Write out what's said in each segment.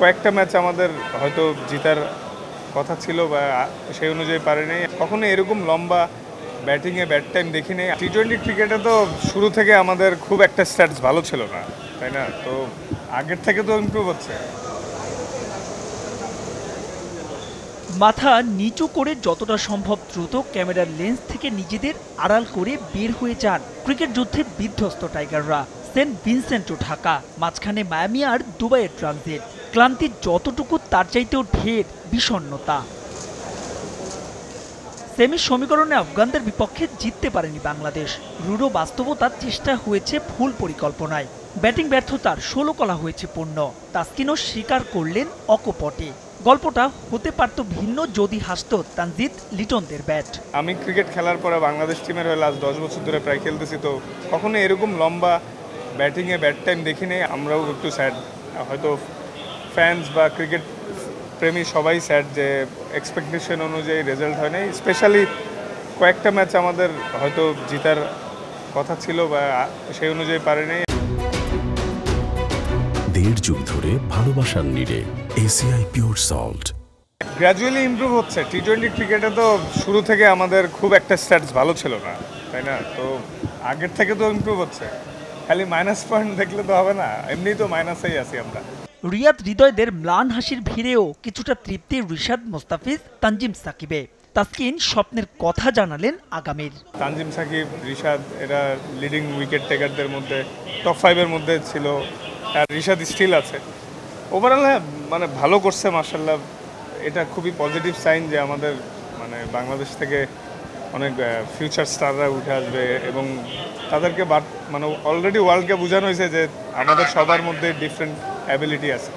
কয়েকটা ম্যাচ আমাদের হয়তো জেতার কথা ছিল বা সেই অনুযায়ী পারেনি। কখনো এরকম লম্বা ব্যাটিংয়ে ব্যাট টাইম দেখিনি। টি-20 ক্রিকেটে তো শুরু থেকে আমাদের খুব একটা স্ট্যাটস ভালো ছিল না, তাই না? তো আগের থেকে তো ইমপ্রুভ হচ্ছে। মাথা নিচু করে যতটা সম্ভব দ্রুত ক্যামেরার লেন্স থেকে নিজেদের আড়াল করে বের হয়ে যান ক্রিকেট যুদ্ধে বিধ্বস্ত টাইগাররা। সেন্ট ভিনসেন্ট ও ঢাকা, মাঝখানে মায়ামি আর দুবাইয়ের ট্রানজিট। ক্লান্তি যতটুকু তার চাইতেও ঢের বিষণ্ণতা। সেমি সমীকরণে আফগানদের বিপক্ষে জিততে পারেনি বাংলাদেশ। রূঢ় বাস্তবতার চেষ্টা হয়েছে ভুল পরিকল্পনায়। ব্যাটিং ব্যর্থতার 16 কলা হয়েছে পূর্ণ। তাসকিনও স্বীকার করলেন অকপটে। গল্পটা হতে পারত ভিন্ন যদি হাসত তানজিদ লিটনদের ব্যাট। আমি ক্রিকেট খেলার পরে বাংলাদেশ টিমের হয়ে লাস্ট 10 বছর ধরে প্রায় খেলতেছি, তো কখনো এরকম লম্বা ব্যাটিংয়ে ব্যাট টাইম দেখিনি। আমরাও একটু স্যাড, হয়তো ফ্যান্স বা ক্রিকেট প্রেমী সবাই স্যাড যে এক্সপেকটেশন অনুযায়ী রেজাল্ট হয় নাই। স্পেশালি কয়েকটা ম্যাচ আমাদের হয়তো জেতার কথা ছিল বা সেই অনুযায়ী পারেনি। দেড় যুগ ধরে ভালোবাসার নিড়ে ACI pure salt gradually improve হচ্ছে। টি-20 ক্রিকেটে তো শুরু থেকে আমাদের খুব একটা স্ট্যাটস ভালো ছিল না, তাই না? তো আগের থেকে তো ইমপ্রুভ হচ্ছে। খালি মাইনাস পয়েন্ট দেখলে তো হবে না, এমনি তো মাইনাসেই আছি আমরা। রিয়াদ হৃদয়দের ম্লান হাসির ভিড়েও কিছুটা তৃপ্তি রিশাদ, মোস্তাফিজ, তানজিম সাকিবে। তাসকিন স্বপ্নের কথা জানালেন আগামীর। তানজিম সাকিব, রিশাদ এরা লিডিং উইকেট টেকারদের মধ্যে টপ 5-এর মধ্যে ছিল, আর রিশাদ স্টিল আছে। ওভারঅল হ্যাঁ, মানে ভালো করছে মাশাআল্লাহ। এটা খুবই পজিটিভ সাইন যে আমাদের মানে বাংলাদেশ থেকে অনেক ফিউচার স্টাররা উঠে আসবে এবং তাদেরকে মানে অলরেডি ওয়ার্ল্ডকে বোঝানো হয়েছে যে আমাদের সবার মধ্যে ডিফারেন্ট অ্যাবিলিটি আছে।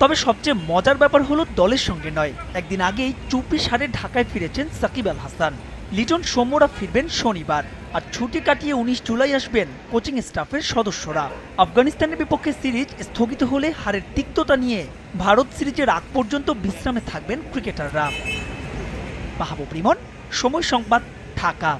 তবে সবচেয়ে মজার ব্যাপার হলো দলের সঙ্গে নয়, একদিন আগেই চুপি সারে ঢাকায় ফিরেছেন সাকিব আল হাসান। লিটন সৌম্যরা ফিরবেন শনিবার, আর ছুটি কাটিয়ে 19 জুলাই আসবেন কোচিং স্টাফের সদস্যরা। আফগানিস্তানের বিপক্ষে সিরিজ স্থগিত হলে হারের তিক্ততা নিয়ে ভারত সিরিজের আগ পর্যন্ত বিশ্রামে থাকবেন ক্রিকেটাররা। মাহবুব রিমন, সময় সংবাদ, ঢাকা।